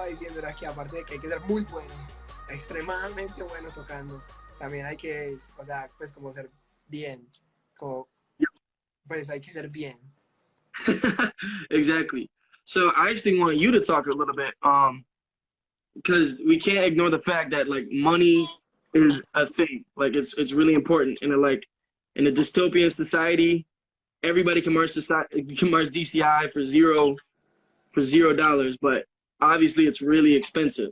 estaba diciendo era que aparte de que hay que ser muy bueno, extremadamente bueno tocando, también hay que, o sea, pues como ser bien, como, pues hay que ser bien. Exactly. So I actually want you to talk a little bit, because we can't ignore the fact that like money is a thing. Like it's really important in a like in a dystopian society. Everybody can march society, can march DCI for $0, but obviously it's really expensive.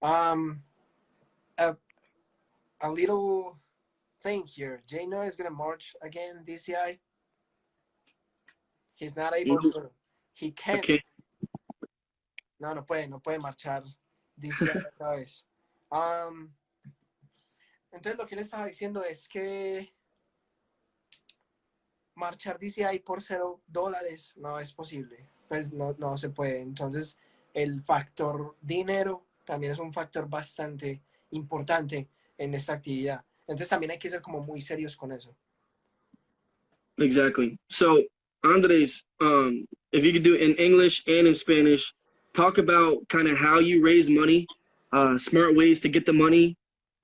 Um, a, a little thing here. Jano is gonna march again DCI. He's not able No, to. He can't. okay. No, no puede marchar DCI otra vez. Um, entonces lo que le estaba diciendo es que marchar DCI por $0 no es posible. Pues no se puede. Entonces el factor dinero también es un factor bastante importante en esta actividad. Entonces también hay que ser como muy serios con eso. Exactly. So, Andres, if you could do it in English and in Spanish, talk about kind of how you raise money, smart ways to get the money,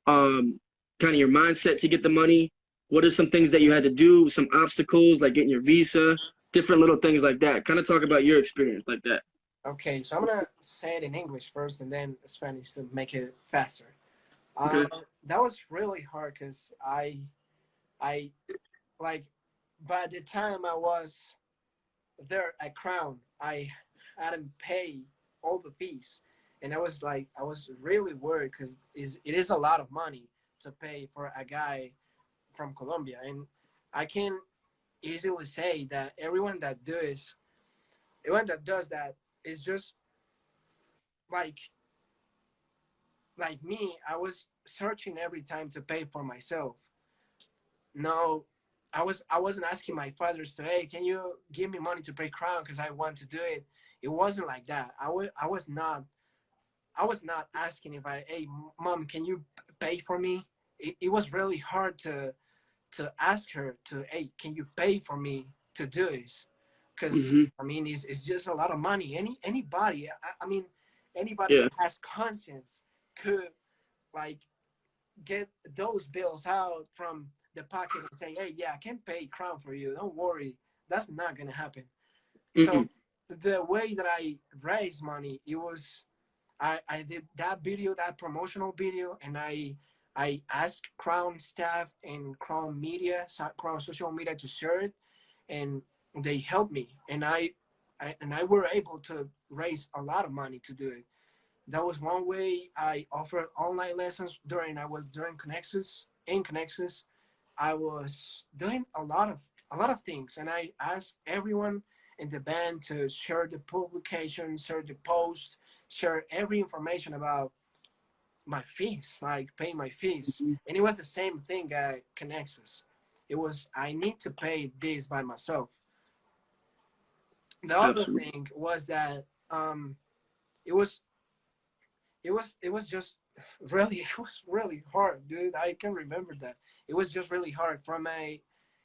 kind of your mindset to get the money. What are some things that you had to do, some obstacles like getting your visa, different little things like that. Kind of talk about your experience like that. Okay, so I'm gonna say it in English first and then Spanish to make it faster. Okay. That was really hard because I like by the time I was there at Crown, I hadn't paid all the fees, and I was really worried because it is a lot of money to pay for a guy from Colombia, and I can easily say that everyone that does that is just like me. I was searching every time to pay for myself. No, I wasn't asking my fathers to, hey, can you give me money to pay Crown because I want to do it. It wasn't like that. I was not asking if hey, mom, can you pay for me? It was really hard to ask her to, hey, can you pay for me to do this? Because Hmm. I mean, it's just a lot of money. Anybody, I mean, anybody Yeah. that has conscience could like get those bills out from the pocket and say, hey, yeah, I can pay Crown for you. Don't worry, that's not gonna happen. So Mm-mm. the way that I raised money, it was I did that video, that promotional video, and I asked Crown staff and Crown media, Crown social media to share it, and they helped me, and I were able to raise a lot of money to do it. That was one way. I offered online lessons during Connexus. In Connexus, I was doing a lot of things, and I asked everyone in the band to share the publication, share the post, share every information about my fees, like pay my fees. And it was the same thing at Connexus. It was I need to pay this by myself. The other Absolutely. thing was that it was it was just really it was really hard, dude. I can remember that. It was just really hard from a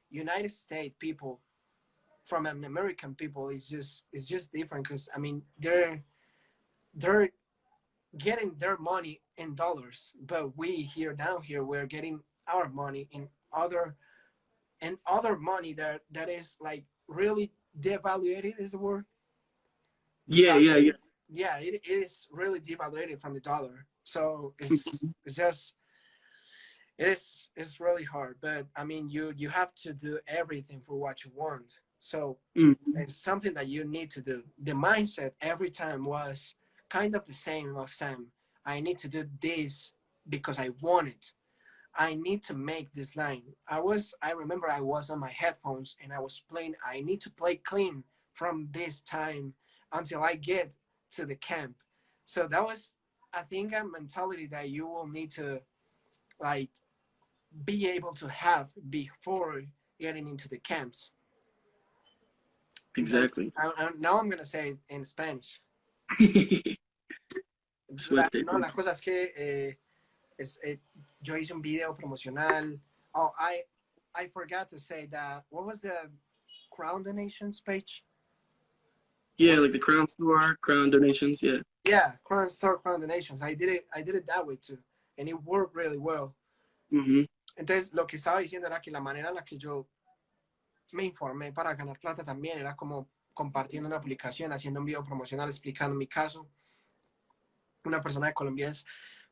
United States people, from an American people. It's just different because I mean they're getting their money in dollars, but we here down here we're getting our money in other money that is like really devaluated is the word. Yeah, yeah, yeah. Devaluated. Yeah, it is really devaluated from the dollar. So it's just it's really hard. But I mean you have to do everything for what you want. So Mm-hmm. it's something that you need to do. The mindset every time was kind of the same of Sam. I need to do this because I want it. I need to make this line. I remember I was on my headphones and I was playing. I need to play clean from this time until I get to the camp. So that was, I think, a mentality that you will need to like be able to have before getting into the camps. And Exactly. now I'm gonna say it in Spanish. Suerte. No, la cosa es que yo hice un video promocional. Oh, I forgot to say that. What was the Crown Donations page? Yeah, like the Crown Store, Crown donations. Yeah. Yeah, Crown Store, Crown Donations. I did it that way too, and it worked really well. Mm-hmm. Entonces, lo que estaba diciendo era que la manera en la que yo me informé para ganar plata también era como compartiendo una aplicación, haciendo un video promocional explicando mi caso. Una persona de Colombia es,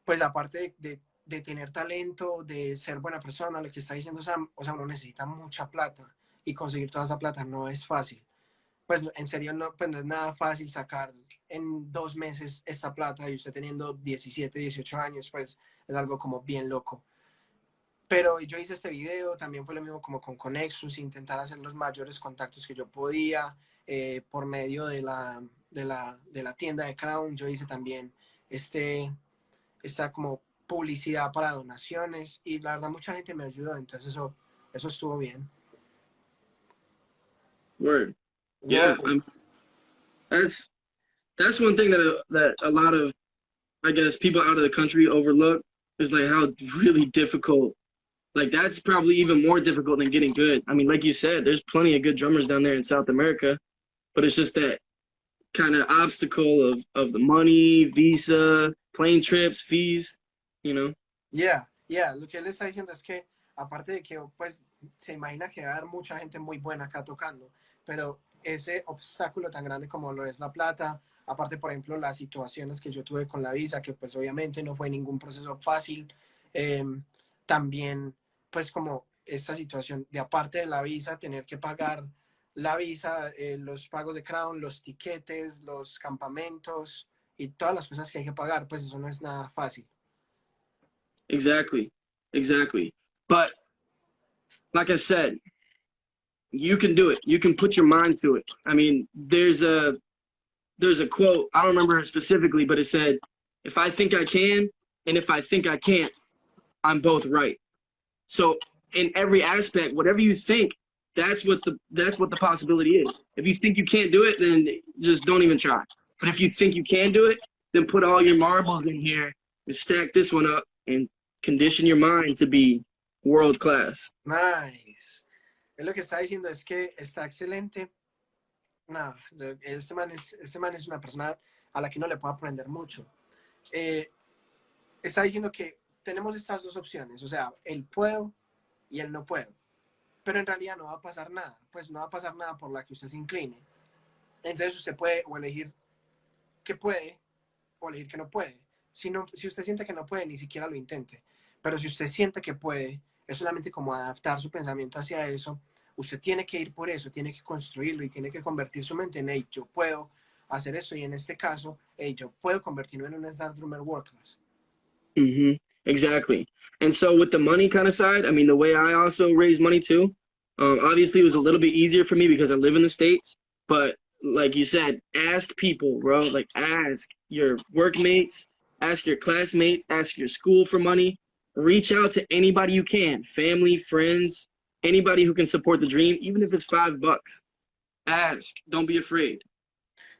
pues aparte de tener talento, de ser buena persona, lo que está diciendo Sam, o sea, uno necesita mucha plata y conseguir toda esa plata no es fácil. Pues en serio no, pues no es nada fácil sacar en 2 meses esta plata y usted teniendo 17, 18 años, pues es algo como bien loco. Pero yo hice este video, también fue lo mismo como con Conexus, intentar hacer los mayores contactos que yo podía por medio de la tienda de Crown. Yo hice también este, esta como publicidad para donaciones y la verdad mucha gente me ayudó, entonces eso estuvo bien. Word. Yeah. Word. That's one thing that a lot of, I guess, people out of the country overlook is like how really difficult. Like that's probably even more difficult than getting good. I mean, like you said, there's plenty of good drummers down there in South America, but it's just that kind of obstacle of the money, visa, plane trips, fees, you know? Yeah, yeah, lo que él está diciendo es que aparte de que pues se imagina que va a haber mucha gente muy buena acá tocando, pero ese obstáculo tan grande como lo es la plata, aparte por ejemplo las situaciones que yo tuve con la visa, que pues obviamente no fue ningún proceso fácil, eh, también pues como esta situación de aparte de la visa, tener que pagar la visa, los pagos de Crown, los tiquetes, los campamentos y todas las cosas que hay que pagar, pues eso no es nada fácil. Exactly. Exactly. But like I said, you can do it. You can put your mind to it. I mean, there's a quote, I don't remember it specifically, but it said, if I think I can and if I think I can't, I'm both right. So in every aspect, whatever you think, that's what the possibility is. If you think you can't do it, then just don't even try. But if you think you can do it, then put all your marbles in here and stack this one up and condition your mind to be world class. Nice. Él lo que está diciendo es que está excelente. Nada, este man es una persona a la que no le puedo aprender mucho. Está diciendo que tenemos estas dos opciones, o sea, el puedo y el no puedo. Pero en realidad no va a pasar nada, pues no va a pasar nada por la que usted se incline. Entonces usted puede o elegir que puede o elegir que no puede. Si usted siente que no puede, ni siquiera lo intente. Pero si usted siente que puede, es solamente como adaptar su pensamiento hacia eso. Usted tiene que ir por eso, tiene que construirlo y tiene que convertir su mente en, hey, yo puedo hacer eso. Y en este caso, hey, yo puedo convertirme en un Star Drummer World Class. Mm-hmm. Exactly. And so with the money kind of side, I mean, the way I also raise money too, obviously it was a little bit easier for me because I live in the States. But like you said, ask people, bro. Like ask your workmates, ask your classmates, ask your school for money. Reach out to anybody you can, family, friends, anybody who can support the dream, even if it's $5. Ask. Don't be afraid.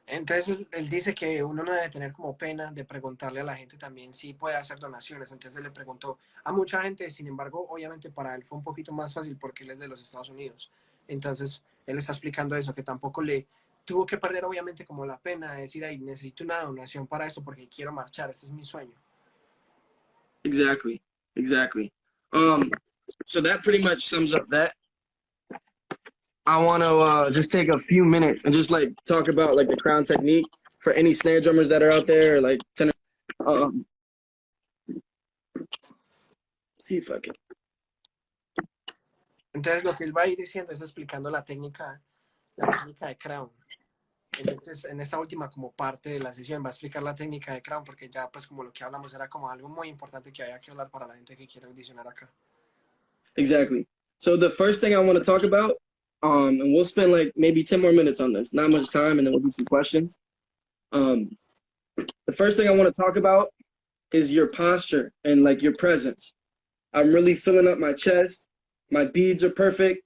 Entonces él dice que uno no debe tener como pena de preguntarle a la gente también si puede hacer donaciones. Entonces él le preguntó a mucha gente, sin embargo, obviamente para él fue un poquito más fácil porque él es de los Estados Unidos. Entonces él está explicando eso, que tampoco le tuvo que perder obviamente como la pena de decir, ay, necesito una donación para eso porque quiero marchar, este es mi sueño. Exactly. Exactly. So that pretty much sums up that. I want to just take a few minutes and just like talk about like the crown technique for any snare drummers that are out there, like tenor. See if I can. Entonces lo que él va a ir diciendo es explicando la técnica de Crown. Entonces en esta última como parte de la sesión va a explicar la técnica de Crown porque ya pues como lo que hablamos era como algo muy importante que había que hablar para la gente que quiere audicionar acá. Exactly. So the first thing I want to talk about, and we'll spend like maybe 10 more minutes on this, not much time, and then we'll do some questions. The first thing I want to talk about is your posture and like your presence. I'm really filling up my chest. My beads are perfect.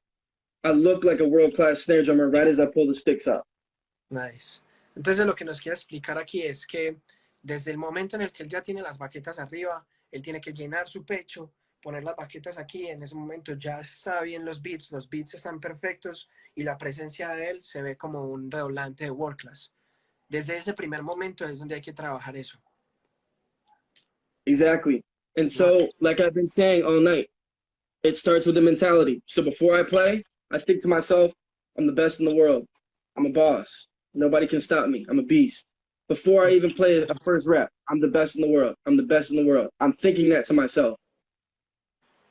I look like a world-class snare drummer right as I pull the sticks up. Nice. Entonces lo que nos quiere explicar aquí es que desde el momento en el que él ya tiene las baquetas arriba, él tiene que llenar su pecho poner las baquetas aquí, en ese momento ya está bien los beats están perfectos y la presencia de él se ve como un redoblante de world class. Desde ese primer momento es donde hay que trabajar eso. Exactly. And so, like I've been saying all night, it starts with the mentality. So before I play, I think to myself, I'm the best in the world. I'm a boss. Nobody can stop me. I'm a beast. Before I even play a first rep, I'm the best in the world. I'm the best in the world. I'm thinking that to myself.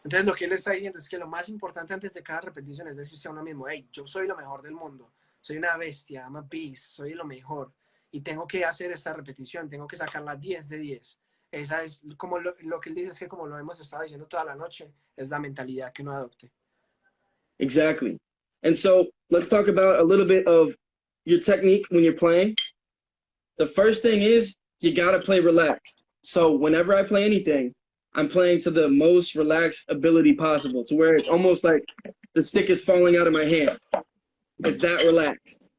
Entonces lo que él está diciendo es que lo más importante antes de cada repetición es decirse a uno mismo, hey, yo soy lo mejor del mundo, soy una bestia, I'm a beast, soy lo mejor y tengo que hacer esta repetición, tengo que sacarla 10 de 10. Esa es como lo que él dice, es que como lo hemos estado diciendo toda la noche, es la mentalidad que uno adopte. Exactly. And so let's talk about a little bit of your technique when you're playing. The first thing is you got to play relaxed. So whenever I play anything, I'm playing to the most relaxed ability possible, to where it's almost like the stick is falling out of my hand. It's that relaxed.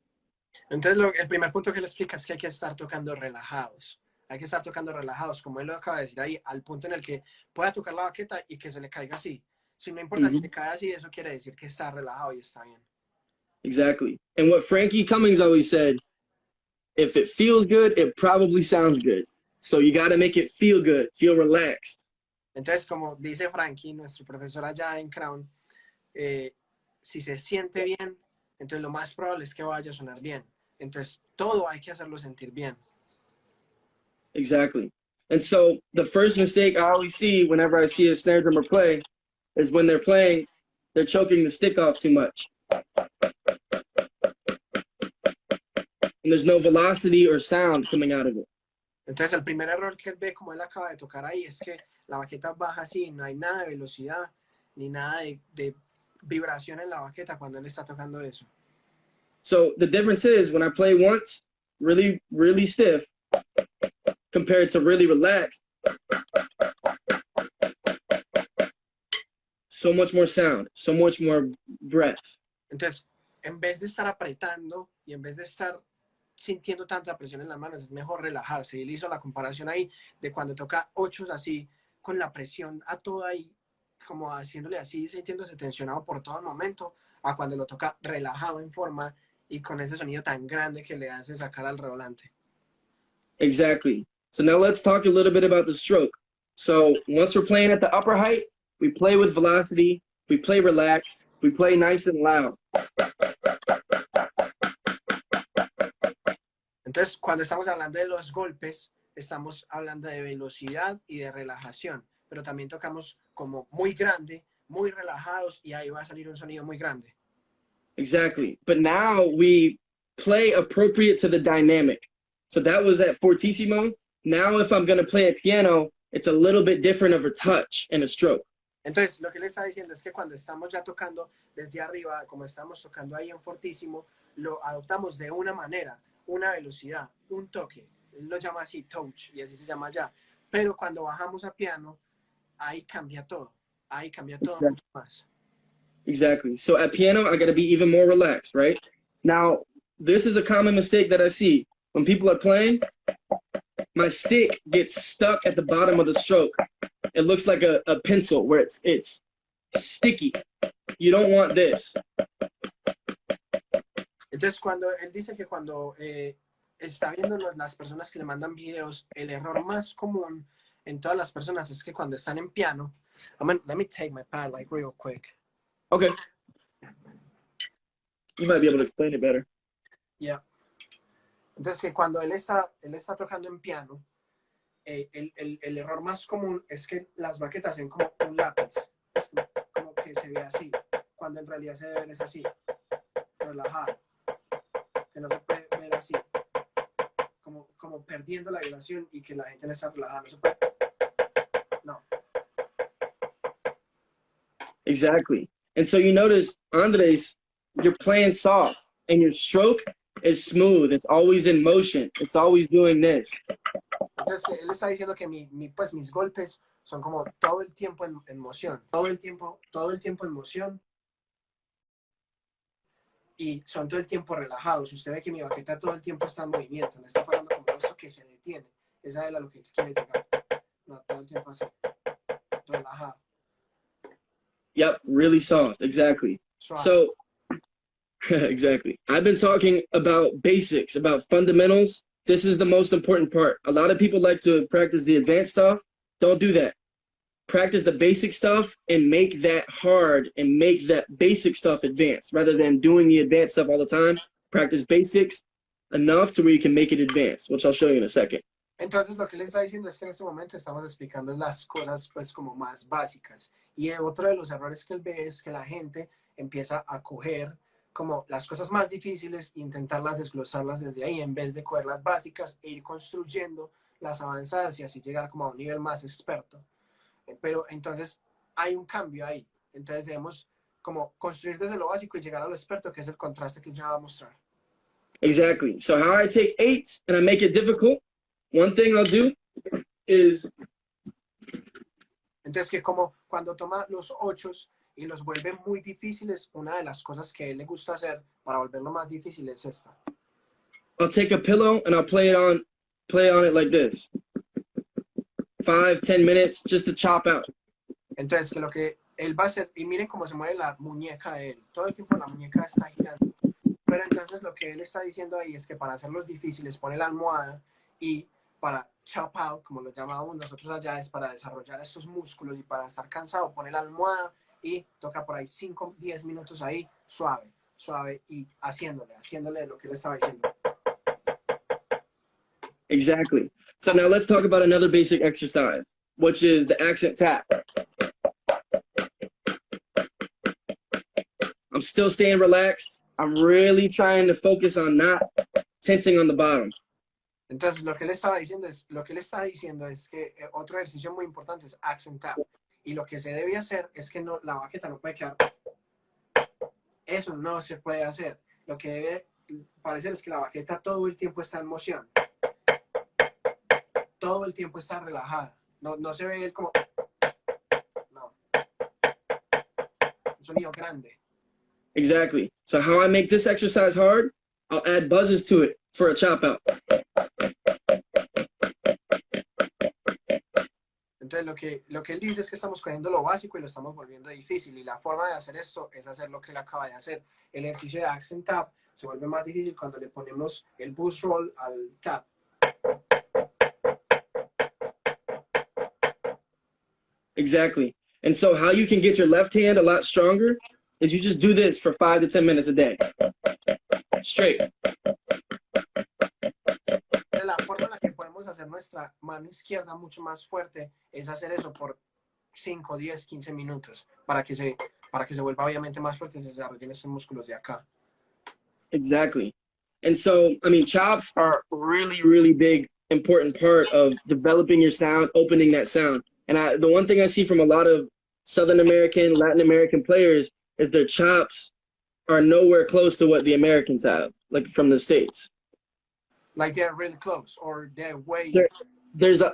Entonces el primer punto que él explica es que hay que estar tocando relajados. Hay que estar tocando relajados, como él lo acaba de decir ahí, al punto en el que pueda tocar la baqueta y que se le caiga así. Si no importa si le cae así, eso quiere decir que está relajado y está bien. Exactly. And what Frankie Cummings always said, if it feels good, it probably sounds good. So you got to make it feel good, feel relaxed. Entonces, como dice Frankie, nuestro profesor allá en Crown, si se siente bien, entonces lo más probable es que vaya a sonar bien. Entonces, todo hay que hacerlo sentir bien. Exactly. And so the first mistake I always see whenever I see a snare drummer play is when they're playing, they're choking the stick off too much. And there's no velocity or sound coming out of it. Entonces, el primer error que él ve, como él acaba de tocar ahí, es que la baqueta baja así, no hay nada de velocidad, ni nada de vibración en la baqueta cuando él está tocando eso. So the difference is when I play once, really, really stiff, compared to really relaxed, so much more sound, so much more breath. Entonces, en vez de estar apretando y en vez de estar sintiendo tanta presión en las manos, es mejor relajarse. Y él hizo la comparación ahí de cuando toca ochos así, con la presión a toda y como haciéndole así, sintiéndose tensionado por todo el momento, a cuando lo toca relajado en forma y con ese sonido tan grande que le hace sacar al redoblante. Exactly. So now let's talk a little bit about the stroke. So once we're playing at the upper height, we play with velocity, we play relaxed, we play nice and loud. Entonces, cuando estamos hablando de los golpes, estamos hablando de velocidad y de relajación, pero también tocamos como muy grande, muy relajados y ahí va a salir un sonido muy grande. Exactly. But now we play appropriate to the dynamic. So that was at fortissimo. Now if I'm going to play a piano, it's a little bit different of a touch and a stroke. Entonces, lo que le está diciendo es que cuando estamos ya tocando desde arriba, como estamos tocando ahí en fortísimo, lo adoptamos de una manera, una velocidad, un toque. Él lo llama así, touch, y así se llama ya. Pero cuando bajamos a piano, ahí cambia todo. Ahí cambia todo mucho más. Exactly. So at piano, I got to be even more relaxed, right? Now, this is a common mistake that I see. When people are playing, my stick gets stuck at the bottom of the stroke. It looks like a pencil where it's sticky. You don't want this. Entonces, cuando él dice que cuando está viendo las personas que le mandan videos, el error más común en todas las personas es que cuando están en piano, let me take my pad like real quick. Okay. You might be able to explain it better. Yeah. Entonces, que cuando él está tocando en piano, el error más común es que las baquetas hacen como un lápiz, es como que se ve así, cuando en realidad se debe ver es así, relajado, que no se puede ver así, como perdiendo la vibración y que la gente no está relajada, no se puede, no. Exactly. And so you notice, Andres, you're playing soft and your stroke is smooth. It's always in motion. It's always doing this. Entonces, él está diciendo que pues, mis golpes son como todo el tiempo en moción, todo el tiempo en moción y son todo el tiempo relajados. Usted ve que mi baqueta todo el tiempo está en movimiento, no está pasando como eso que se detiene. Esa es a lo que quiere llegar. No, todo el tiempo así, relajado. Yep, really soft. Exactly. Suave. So, exactly. I've been talking about basics, about fundamentals. This is the most important part. A lot of people like to practice the advanced stuff. Don't do that. Practice the basic stuff and make that hard and make that basic stuff advanced rather than doing the advanced stuff all the time. Practice basics enough to where you can make it advanced, which I'll show you in a second. Entonces lo que le está diciendo es que en este momento estamos explicando las cosas pues como más básicas. Y otro de los errores que él ve es que la gente empieza a coger como las cosas más difíciles e intentarlas desglosarlas desde ahí en vez de coger las básicas e ir construyendo las avanzadas y así llegar como a un nivel más experto. Pero entonces hay un cambio ahí. Entonces debemos como construir desde lo básico y llegar a lo experto, que es el contraste que ya va a mostrar. Exactly. So how I take 8 and I make it difficult, one thing I'll do is... Entonces que como cuando toma los 8 y los vuelve muy difíciles, una de las cosas que a él le gusta hacer para volverlo más difícil es esta. I'll take a pillow and I'll play on it like this. 5, 10 minutes just to chop out. Entonces que lo que él va a hacer, y miren cómo se mueve la muñeca de él, todo el tiempo la muñeca está girando. Pero entonces lo que él está diciendo ahí es que para hacerlos difíciles pone la almohada y para chop out, como lo llamábamos nosotros allá, es para desarrollar estos músculos y para estar cansado, pone la almohada y toca por ahí 5, 10 minutos ahí, suave, suave y haciéndole lo que él estaba diciendo. Exactly. So now let's talk about another basic exercise, which is the accent tap. I'm still staying relaxed. I'm really trying to focus on not tensing on the bottom. Entonces lo que él está diciendo es que otro ejercicio muy importante es accent tap. Y lo que se debe hacer es que no, la baqueta no puede quedar. Eso no se puede hacer. Lo que debe parecer es que la baqueta todo el tiempo está en moción. Todo el tiempo está relajada. No se ve él como... No. Un sonido grande. Exactly. So how I make this exercise hard, I'll add buzzes to it for a chop out. Entonces lo que él dice es que estamos cogiendo lo básico y lo estamos volviendo difícil. Y la forma de hacer esto es hacer lo que él acaba de hacer. El ejercicio de accent tap se vuelve más difícil cuando le ponemos el boost roll al tap. Exactly. And so how you can get your left hand a lot stronger is you just do this for 5 to 10 minutes a day. Straight. La forma en la que podemos hacer nuestra mano izquierda mucho más fuerte es hacer eso por 5, 10, 15 minutos para que se vuelva obviamente más fuerte y se desarrollen estos músculos de acá. Exactly. And so, I mean, chops are really, really big, important part of developing your sound, opening that sound. And the one thing I see from a lot of Southern American, Latin American players is their chops are nowhere close to what the Americans have, like from the States. Like they're really close, or they're way...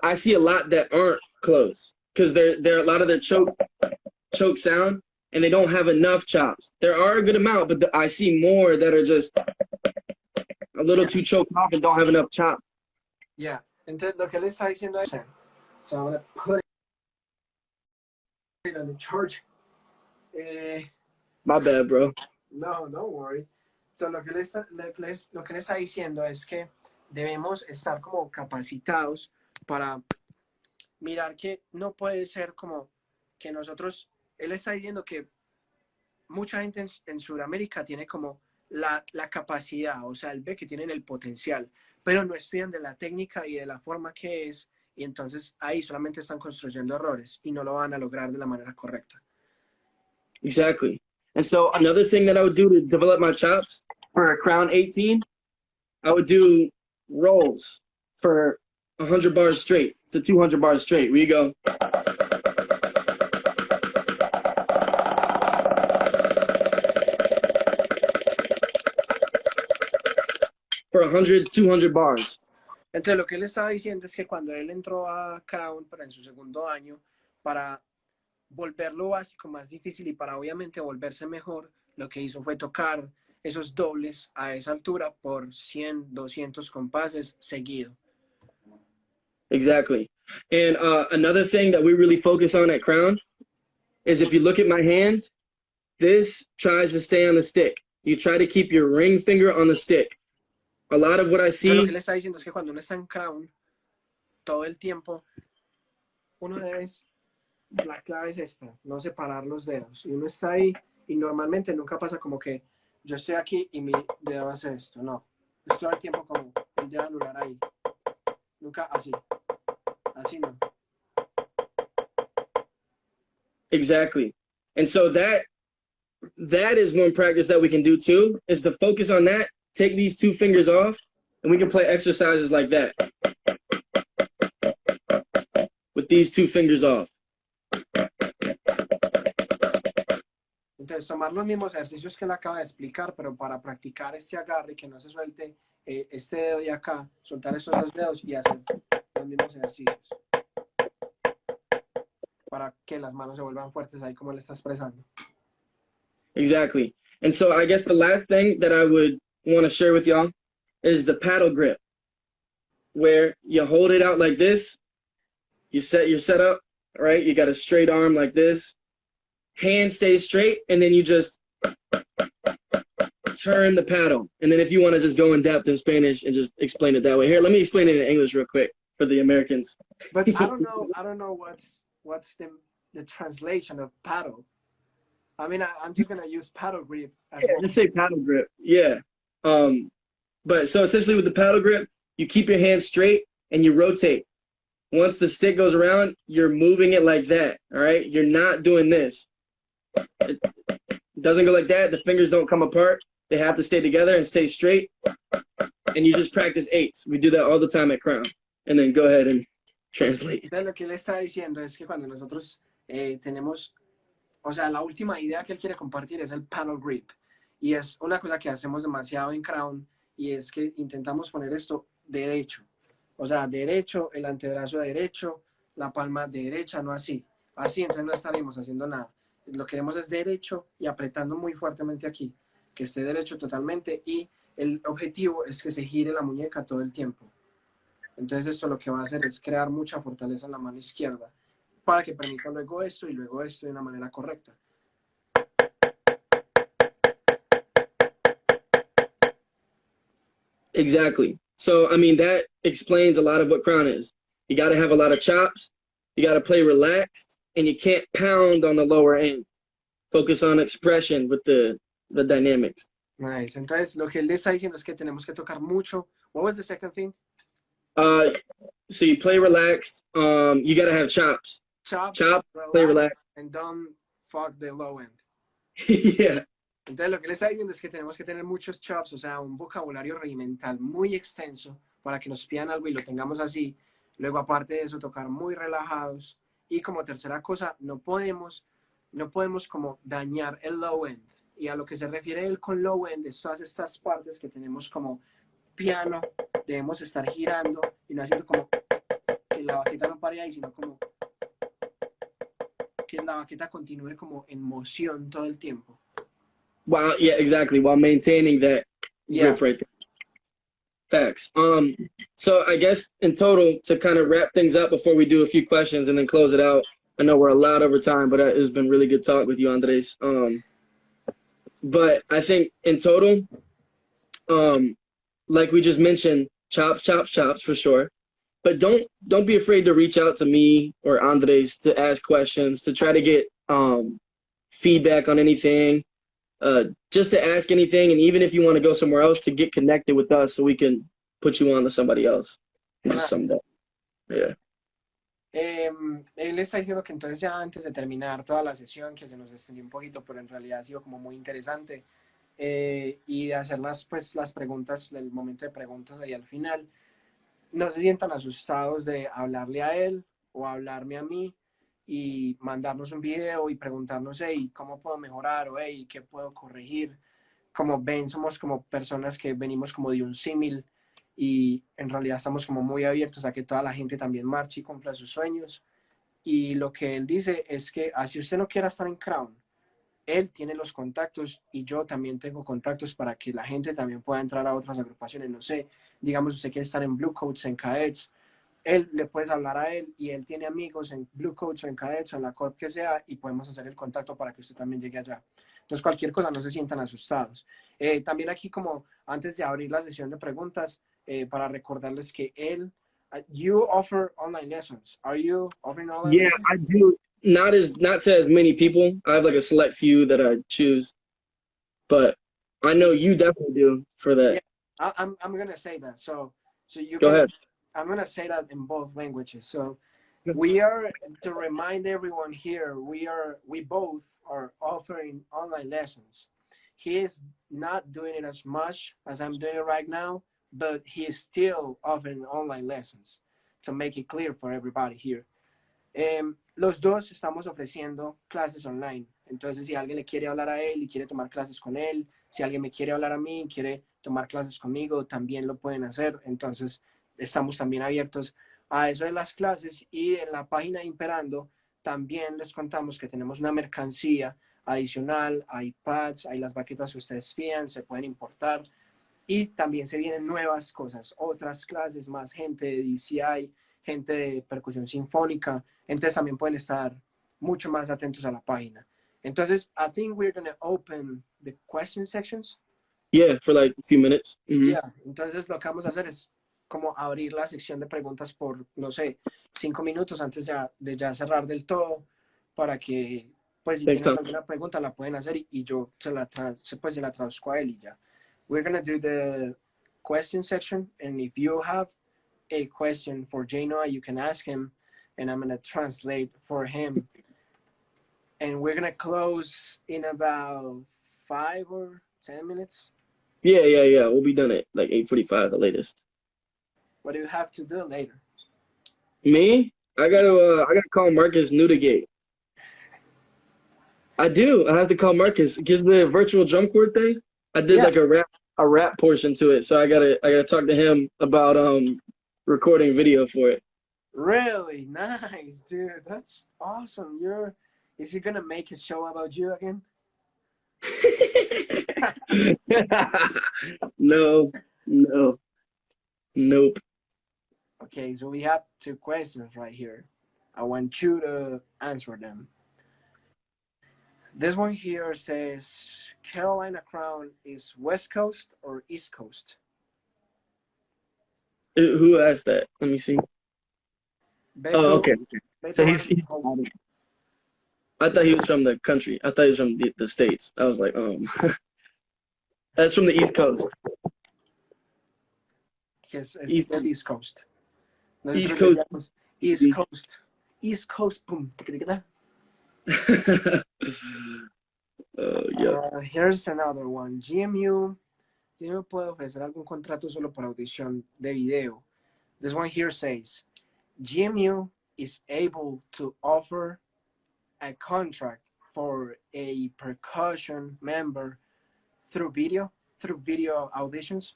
I see a lot that aren't close because they're a lot of their choke sound, and they don't have enough chops. There are a good amount, but I see more that are just a little too choked off and don't have enough chop. Yeah. Entonces lo que él está diciendo es... So I'm gonna put it on the chart. My bad, bro. No, don't worry. So lo que él está diciendo es que debemos estar como capacitados para mirar que no puede ser como que nosotros, él está diciendo que mucha gente en Sudamérica tiene como la capacidad, o sea, él ve que tienen el potencial, pero no estudian de la técnica y de la forma que es, y entonces ahí solamente están construyendo errores y no lo van a lograr de la manera correcta. Exactly. And so another thing that I would do to develop my chops for a Crown 18, I would do rolls for 100 bars straight to 200 bars straight. Where you go. For 100, 200 bars. Entonces lo que él estaba diciendo es que cuando él entró a Crown para en su segundo año, para volverlo básico más difícil y para obviamente volverse mejor, lo que hizo fue tocar esos dobles a esa altura por 100, 200 compases seguido. Exactly. And another thing that we really focus on at Crown is if you look at my hand, this tries to stay on the stick. You try to keep your ring finger on the stick. A lot of what I Entonces, lo que see. le está diciendo es que cuando uno está en crown, todo el tiempo, uno debe, la clave es esta, no separar los dedos. Y uno está ahí y normalmente nunca pasa como que yo estoy aquí y mi dedo hace esto. No, es todo el tiempo como el dedo anular ahí. Nunca así. Así no. Exactly. And so that is one practice that we can do too, is to focus on that, take these two fingers off, and we can play exercises like that with these two fingers off. Entonces, tomar los mismos ejercicios que él acaba de explicar, pero para practicar este agarre y que no se suelte este dedo de acá, soltar estos dos dedos y hacer los mismos ejercicios. Para que las manos se vuelvan fuertes ahí como él está expresando. Exactly. And so I guess the last thing that I would want to share with y'all is the paddle grip, where you hold it out like this. You set your setup, right? You got a straight arm like this. Hand stays straight, and then you just turn the paddle. And then if you want to just go in depth in Spanish and just explain it that way. Here, let me explain it in English real quick for the Americans. But I don't know what's the translation of paddle. I mean, I'm just gonna use paddle grip as well. Just say paddle grip. Yeah. But so essentially with the paddle grip, you keep your hand straight and you rotate. Once the stick goes around, you're moving it like that. All right. You're not doing this. It doesn't go like that. The fingers don't come apart. They have to stay together and stay straight. And you just practice eights. We do that all the time at Crown. And then go ahead and translate. Entonces, lo que él está diciendo es que cuando nosotros tenemos, o sea, la última idea que él quiere compartir es el paddle grip. Y es una cosa que hacemos demasiado en Crown y es que intentamos poner esto derecho. O sea, derecho, el antebrazo derecho, la palma derecha, no así. Así, entonces no estaríamos haciendo nada. Lo que queremos es derecho y apretando muy fuertemente aquí, que esté derecho totalmente y el objetivo es que se gire la muñeca todo el tiempo. Entonces esto lo que va a hacer es crear mucha fortaleza en la mano izquierda para que permita luego esto y luego esto de una manera correcta. Exactly. So, I mean, that explains a lot of what Crown is. You got to have a lot of chops. You got to play relaxed. And you can't pound on the lower end. Focus on expression with the dynamics. Nice. Entonces, lo que él está diciendo es que tenemos que tocar mucho. What was the second thing? So you play relaxed. You got to have chops. Chop, play relaxed. And don't fuck the low end. Yeah. Entonces, lo que él está diciendo es que tenemos que tener muchos chops, o sea, un vocabulario rudimental muy extenso para que nos pidan algo y lo tengamos así. Luego, aparte de eso, tocar muy relajados. Y como tercera cosa, no podemos como dañar el low end. Y a lo que se refiere él con low end es todas estas partes que tenemos como piano, debemos estar girando y no haciendo como que la baqueta no pare ahí, sino como que la baqueta continúe como en moción todo el tiempo. Wow, yeah, exactly. While maintaining that grip right there. Facts. So I guess in total, to kind of wrap things up before we do a few questions and then close it out, I know we're a lot over time, but it's been really good talk with you, Andres. But I think in total, like we just mentioned, chops for sure. But don't be afraid to reach out to me or Andres to ask questions, to try to get feedback on anything, just to ask anything. And even if you want to go somewhere else, to get connected with us so we can put you on to somebody else. Just sum it up. Yeah. Él está diciendo que entonces ya antes de terminar toda la sesión, que se nos extendió un poquito, pero en realidad ha sido como muy interesante, y de hacer las preguntas, el momento de preguntas ahí al final, no se sientan asustados de hablarle a él o hablarme a mí y mandarnos un video y preguntarnos, hey, ¿cómo puedo mejorar? O hey, ¿qué puedo corregir? Como ven, somos como personas que venimos como de un símil y en realidad estamos como muy abiertos a que toda la gente también marche y cumpla sus sueños. Y lo que él dice es que así usted no quiera estar en Crown, él tiene los contactos y yo también tengo contactos para que la gente también pueda entrar a otras agrupaciones. No sé, digamos, usted quiere estar en Blue Coats, en Cadets, él le puedes hablar a él y él tiene amigos en Blue Coats o en Cadets o en la Corp que sea y podemos hacer el contacto para que usted también llegue allá. Entonces, cualquier cosa, no se sientan asustados. También aquí, como antes de abrir la sesión de preguntas, para recordarles que you offer online lessons. Are you offering online Yeah, lessons? I do. Not to as many people. I have like a select few that I choose, but I know you definitely do for that. Yeah, I'm gonna say that. So you Go can. ahead. I'm gonna say that in both languages. So we are, to remind everyone here, we both are offering online lessons. He is not doing it as much as I'm doing it right now, but he is still offering online lessons, to make it clear for everybody here. Los dos estamos ofreciendo clases online. Entonces, si alguien le quiere hablar a él y quiere tomar clases con él, si alguien me quiere hablar a mí y quiere tomar clases conmigo, también lo pueden hacer. Entonces, estamos también abiertos a eso de las clases. Y en la página de Imperando también les contamos que tenemos una mercancía adicional, iPads, hay las baquetas que ustedes pidan, se pueden importar. Y también se vienen nuevas cosas, otras clases, más gente de DCI, gente de percusión sinfónica. Entonces también pueden estar mucho más atentos a la página. Entonces, I think we're going to open the question sections. Yeah, for like a few minutes. Yeah. Entonces lo que vamos a hacer es como abrir la sección de preguntas por, no sé, 5 minutos antes de ya cerrar del todo, para que, pues, si Thanks, tienen Tom. alguna pregunta la pueden hacer y yo pues, se la traduzco a él y ya. We're going to do the question section, and if you have a question for Janoa, you can ask him, and I'm going to translate for him. And we're going to close in about 5 or 10 minutes. Yeah. We'll be done at like 8:45 the latest. What do you have to do later? Me? I gotta call Marcus Newdigate. I do. I have to call Marcus because the virtual drum chord thing. I did like a rap portion to it, so I gotta talk to him about recording video for it. Really nice, dude. That's awesome. Is he gonna make a show about you again? No, nope. Okay, so we have 2 questions right here. I want you to answer them. This one here says, Carolina Crown is West Coast or East Coast? Who asked that? Let me see. Oh, okay. So he's I thought he was from the country. I thought he was from the States. I was like, that's from the East Coast. Yes, it's the East Coast. East Coast. East Coast. East Coast. Boom. Yeah. Here's another one. GMU puede ofrecer algún contrato solo por audición de video. This one here says, GMU is able to offer a contract for a percussion member through video auditions.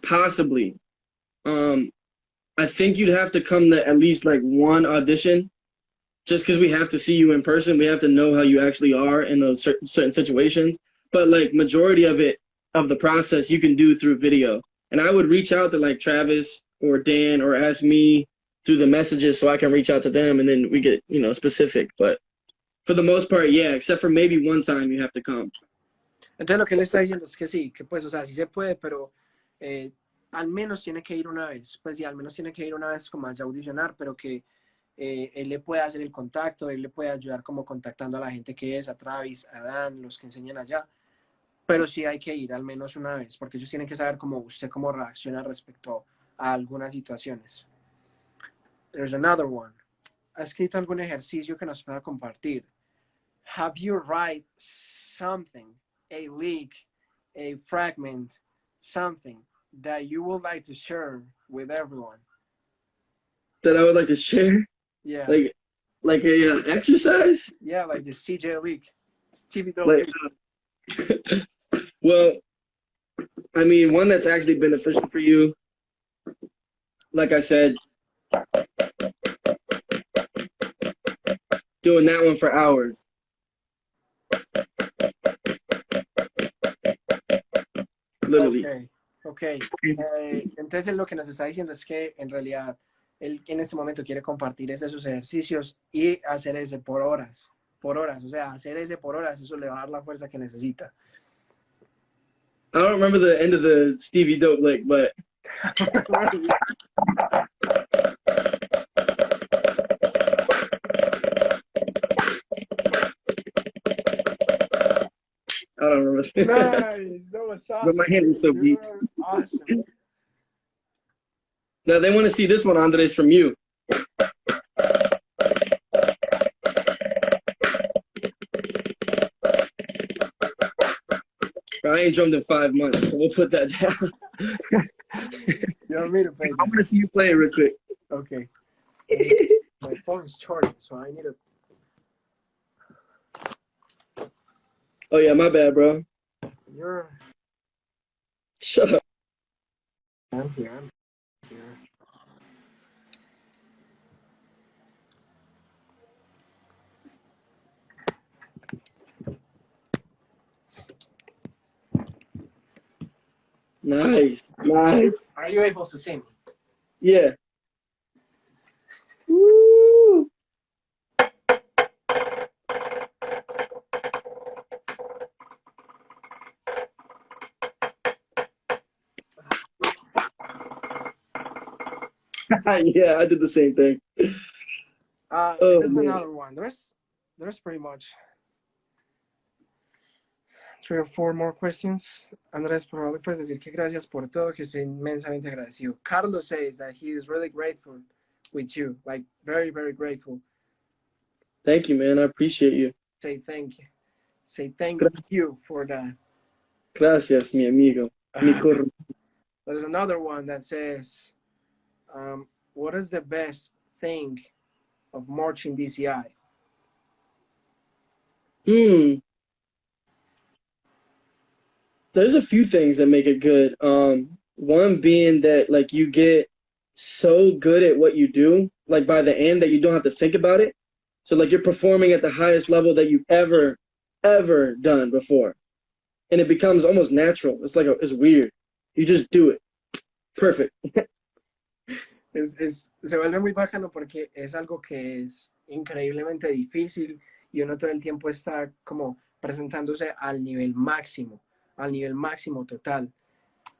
Possibly. I think you'd have to come to at least like one audition, just because we have to see you in person. We have to know how you actually are in those certain situations. But like majority of the process you can do through video. And I would reach out to like Travis or Dan or ask me through the messages so I can reach out to them, and then we get, specific. But for the most part, yeah, except for maybe one time you have to come. Entonces lo que él está diciendo es que sí, que pues, o sea, sí se puede, pero al menos tiene que ir una vez. Pues sí, al menos tiene que ir una vez como allá a audicionar, pero que él le puede hacer el contacto, él le puede ayudar como contactando a la gente que es, a Travis, a Dan, los que enseñan allá. Pero sí hay que ir al menos una vez, porque ellos tienen que saber cómo reacciona respecto a algunas situaciones. There's another one. ¿Ha escrito algún ejercicio que nos pueda compartir? Have you write something, a leak, a fragment, something that you would like to share with everyone? That I would like to share? Yeah. Like a exercise? Yeah, like the CJ leak. Stevie Like, well, I mean, one that's actually beneficial for you, like I said, doing that one for hours. Literally. Ok, entonces él lo que nos está diciendo es que en realidad él en este momento quiere compartir esos ejercicios y hacer ese por horas, o sea, hacer ese por horas, eso le va a dar la fuerza que necesita. I don't remember the end of the Stevie Dope lick, but I don't remember. Nice, that was But my awesome. hand is so You beat. were awesome. Now they want to see this one, Andres, from you. I ain't drummed in 5 months, so we'll put that down. You want me to play I that? want to see you play it real quick. Okay. My phone's charging, so I need to. Oh yeah, my bad, bro. You're. Shut up. I'm here. I'm here. Nice, nice. Are you able to see me? Yeah. Woo. Yeah, I did the same thing. Oh, There's man. another one. There's pretty much 3 or 4 more questions. Andrés, por favor, puedes decir que gracias por todo, que estoy inmensamente agradecido. Carlos says that he is really grateful with you, like very, very grateful. Thank you, man. I appreciate you. Say thank you. Say thank you for that. Gracias, mi amigo. Mi corro. There's another one that says, what is the best thing of marching DCI? There's a few things that make it good. One being that like you get so good at what you do, like by the end that you don't have to think about it. So like you're performing at the highest level that you've ever done before. And it becomes almost natural. It's like it's weird. You just do it. Perfect. Se vuelve muy bacano porque es algo que es increíblemente difícil y uno todo el tiempo está como presentándose al nivel máximo total,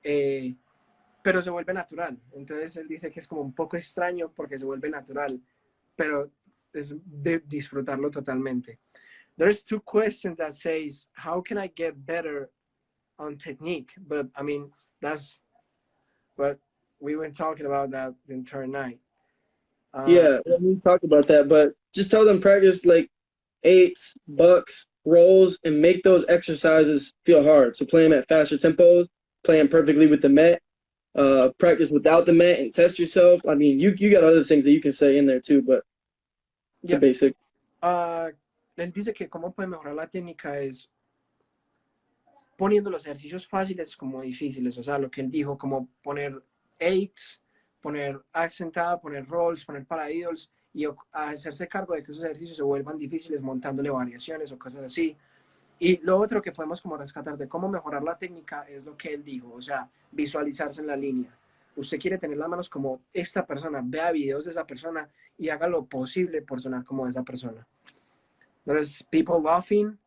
pero se vuelve natural. Entonces él dice que es como un poco extraño porque se vuelve natural, pero es de disfrutarlo totalmente. There's 2 questions that says, how can I get better on technique? But I mean, that's what we were talking about that the entire night. Yeah, we talked about that, but just tell them practice like 8s, bucks, rolls, and make those exercises feel hard. So play them at faster tempos, play them perfectly with the mat, practice without the mat and test yourself. I mean, you got other things that you can say in there too, but Yeah. the basic. Él dice que cómo puede mejorar la técnica es poniendo los ejercicios fáciles como difíciles, o sea, lo que él dijo, como poner 8s, poner accentada, poner rolls, poner paradiddles y hacerse cargo de que esos ejercicios se vuelvan difíciles montándole variaciones o cosas así. Y lo otro que podemos como rescatar de cómo mejorar la técnica es lo que él dijo, o sea, visualizarse en la línea. Usted quiere tener las manos como esta persona, vea videos de esa persona y haga lo posible por sonar como esa persona. There's people laughing.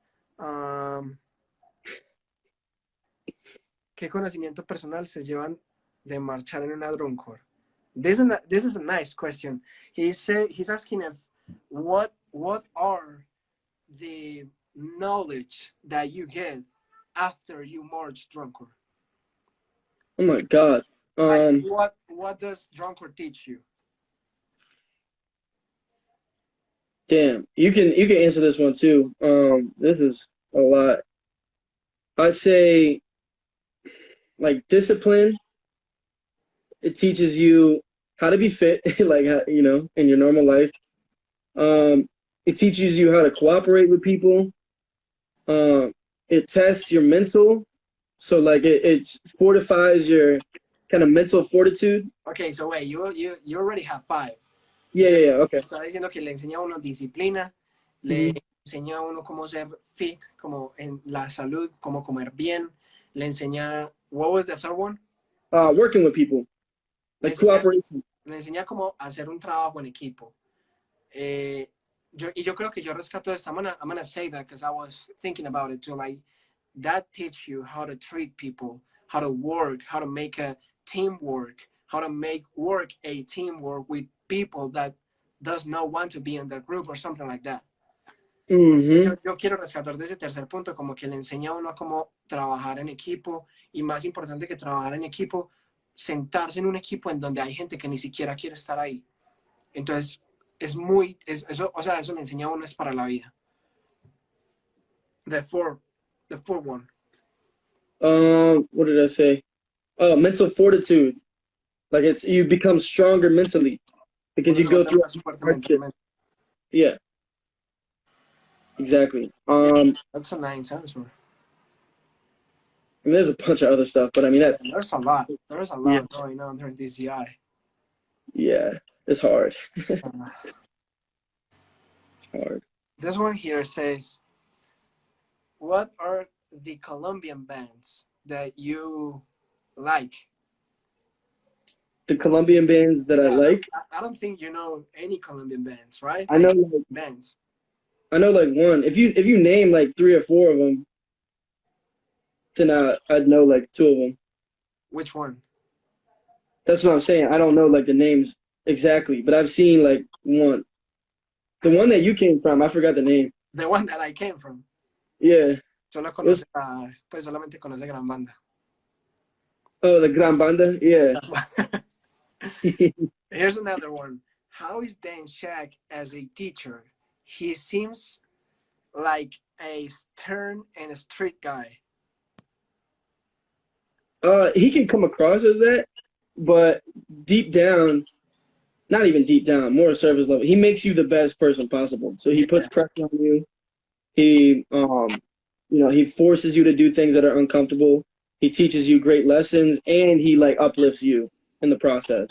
¿Qué conocimiento personal se llevan de marchar en una drum-corps? This is a nice question. He's asking if what are the knowledge that you get after you march drum-corps? Oh my God. Like what does drum-corps teach you? Damn, you can answer this one too. This is a lot. I'd say like discipline. It teaches you how to be fit, like you know, in your normal life. It teaches you how to cooperate with people. It tests your mental, so like it fortifies your kind of mental fortitude. Okay, so wait, you already have 5. Yeah, okay. Está diciendo que le enseña a uno disciplina, le enseña a uno cómo ser fit, como en la salud, cómo comer bien, le enseña, what was the third one? working with people, Me like enseña, cooperation. me enseña cómo hacer un trabajo en equipo. Yo creo que yo rescato esto. I'm gonna say that because I was thinking about it too. Like, that teach you how to treat people, how to work, how to make a teamwork, how to make work a teamwork with people that does not want to be in the group or something like that. Yo quiero rescatar de ese tercer punto, como que le enseña a uno a cómo trabajar en equipo, y más importante que trabajar en equipo, sentarse en un equipo en donde hay gente que ni siquiera quiere estar ahí. Entonces, eso, o sea, eso le enseña a uno es para la vida. The fourth one. What did I say? Oh, mental fortitude. Like you become stronger mentally because you go through hardship. Yeah, exactly. That's a nice answer. I mean, there's a bunch of other stuff, but I mean that. There's a lot. There's a lot going on during this year. Yeah, it's hard. It's hard. This one here says, what are the Colombian bands that you like? The Colombian bands that I like. I don't think you know any Colombian bands, right? I know like, bands. I know like one. If you name like 3 or 4 of them, then I'd know like 2 of them. Which one? That's what I'm saying. I don't know like the names exactly, but I've seen like one. The one that you came from, I forgot the name. The one that I came from. Yeah. Pues solamente conoce Gran Banda. Oh, the Gran Banda? Yeah. Here's another one. How is Dan Shaq as a teacher? He seems like a stern and strict guy. He can come across as that, but deep down, not even deep down, more service level. He makes you the best person possible. So he puts pressure on you. He, he forces you to do things that are uncomfortable. He teaches you great lessons, and he like uplifts you in the process.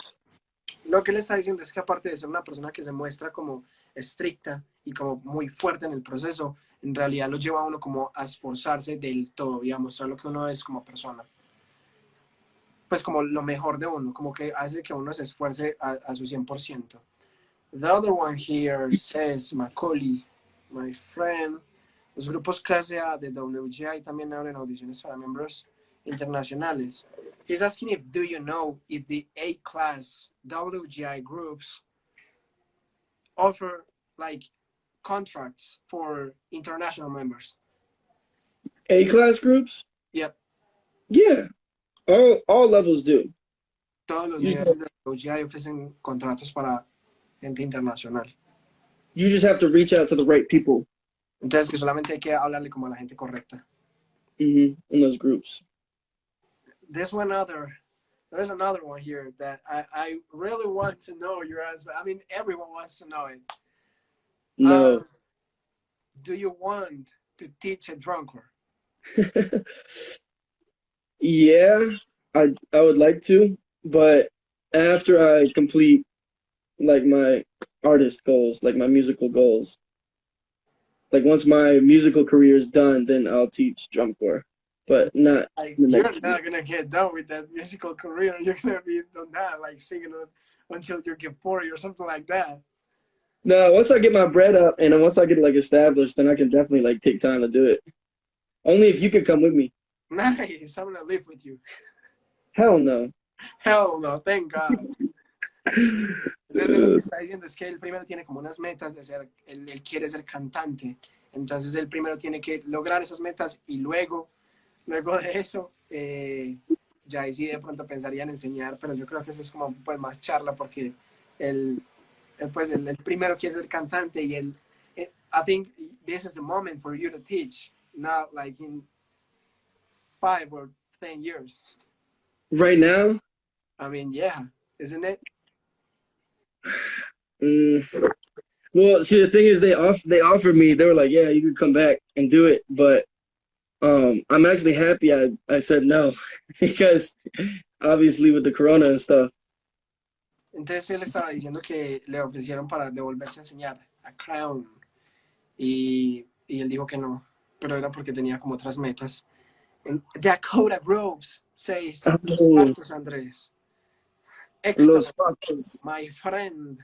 Lo que le está diciendo es que aparte de ser una persona que se muestra como estricta y como muy fuerte en el proceso, en realidad lo lleva a uno como a esforzarse del todo y a mostrar lo que uno es como persona. Pues como lo mejor de uno, como que hace que uno se esfuerce a su 100%. The other one here says, Macaulay, my friend, los grupos clase A de WGI también abren audiciones para miembros internacionales. He's asking do you know if the A-class WGI groups offer like contracts for international members? A-class groups? Yep. Yeah. All levels do. Todos los niveles de WGI ofrecen contratos para gente internacional. You just have to reach out to the right people. Entonces que solamente hay que hablarle como a la gente correcta. In those groups. There's another one here that I really want to know your answer. I mean, everyone wants to know it. No. Do you want to teach a drummer? Yeah, I would like to, but after I complete like my artist goals, like my musical goals, like once my musical career is done, then I'll teach drum corps. But not. Like, you're not gonna get done with that musical career. You're gonna be on that, like singing until you get 40 or something like that. No, once I get my bread up and then once I get like established, then I can definitely like take time to do it. Only if you could come with me. Nice, I'm gonna live with you. Hell no. Hell no, thank God. Entonces lo que está diciendo es que él primero tiene como unas metas de ser, él quiere ser cantante. Entonces él primero tiene que lograr esas metas y luego de eso, ya ahí sí de pronto pensaría en enseñar, pero yo creo que eso es como pues más charla porque él primero quiere ser cantante y I think this is the moment for you to teach, not like in 5 or 10 years. Right now? I mean, yeah, isn't it? Well, see, the thing is, they offered me. They were like, "Yeah, you could come back and do it," but I'm actually happy I said no because obviously with the corona and stuff. Entonces él estaba diciendo que le ofrecieron para devolverse a enseñar a Crown y él dijo que no, pero era porque tenía como otras metas. And Dakota Groves says, Los Oh, Factos, Andres. Hector, Los Factos. my friend.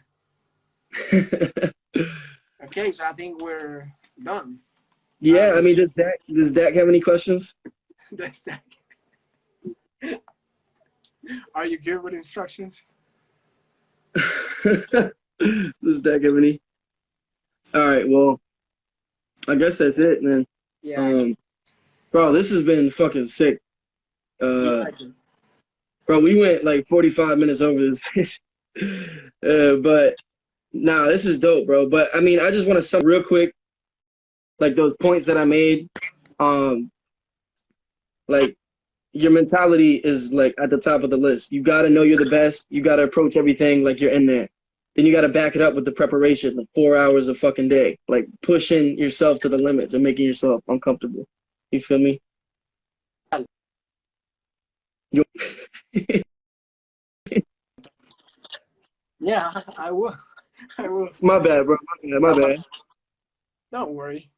Okay, so I think we're done. Yeah, I mean, does Dak have any questions? That's that. Are you good with instructions? Does Dak have any? All right, well, I guess that's it, man. Yeah. Bro, this has been fucking sick. Exactly. Bro, we went like 45 minutes over this bitch. But nah, this is dope, bro. But I mean, I just want to sum real quick, like those points that I made. Like your mentality is like at the top of the list. You got to know you're the best. You got to approach everything like you're in there. Then you got to back it up with the preparation, like 4 hours a fucking day, like pushing yourself to the limits and making yourself uncomfortable. You feel me? Yeah, I will. I will. It's my bad, bro. My bad. Don't worry.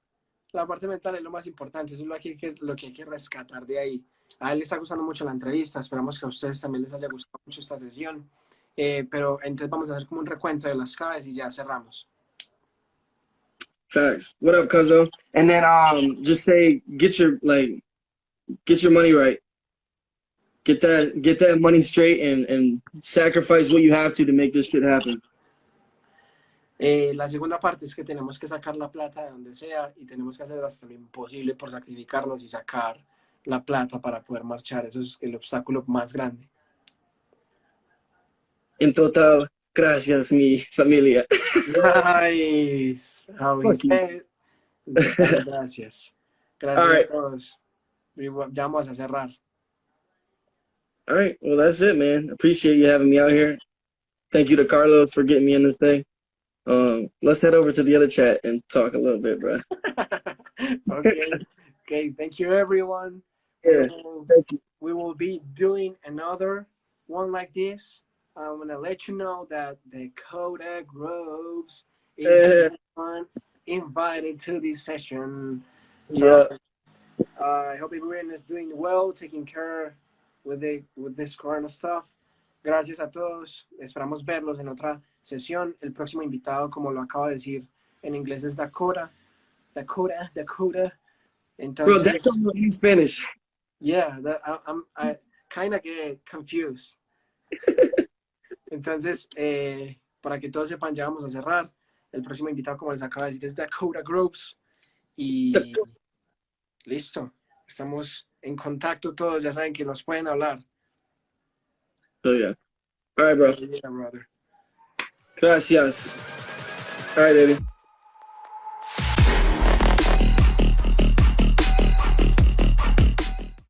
La parte mental es lo más importante, eso es lo que hay que rescatar de ahí. A él le está gustando mucho la entrevista, esperamos que a ustedes también les haya gustado mucho esta sesión. Pero entonces vamos a hacer como un recuento de las claves y ya cerramos. Facts. What up, Cuzzo? And then just say get your money right. Get that money straight and sacrifice what you have to make this shit happen. La segunda parte es que tenemos que sacar la plata de donde sea y tenemos que hacer hasta lo imposible por sacrificarnos y sacar la plata para poder marchar. Eso es el obstáculo más grande. En total, gracias, mi familia. Nice. How he said. Gracias. Gracias a todos. Ya vamos a cerrar. All right. Well, that's it, man. Appreciate you having me out here. Thank you to Carlos for getting me in this thing. Let's head over to the other chat and talk a little bit, bro. Okay. Thank you, everyone. Yeah. We will be doing another one like this. I'm gonna let you know that Dakota Groves is invited to this session. So, I hope everyone is doing well, taking care with this corona stuff. Gracias a todos. Esperamos verlos en otra sesión. El próximo invitado, como lo acabo de decir en inglés, es Dakota. Entonces, bro, that's in Spanish. Yeah, I kind of get confused. Entonces, para que todos sepan, ya vamos a cerrar. El próximo invitado, como les acabo de decir, es Dakota Groves. Y listo. Estamos en contacto todos. Ya saben que nos pueden hablar. Oh, yeah. All right, bro. Yeah, brother. Gracias. All right, baby.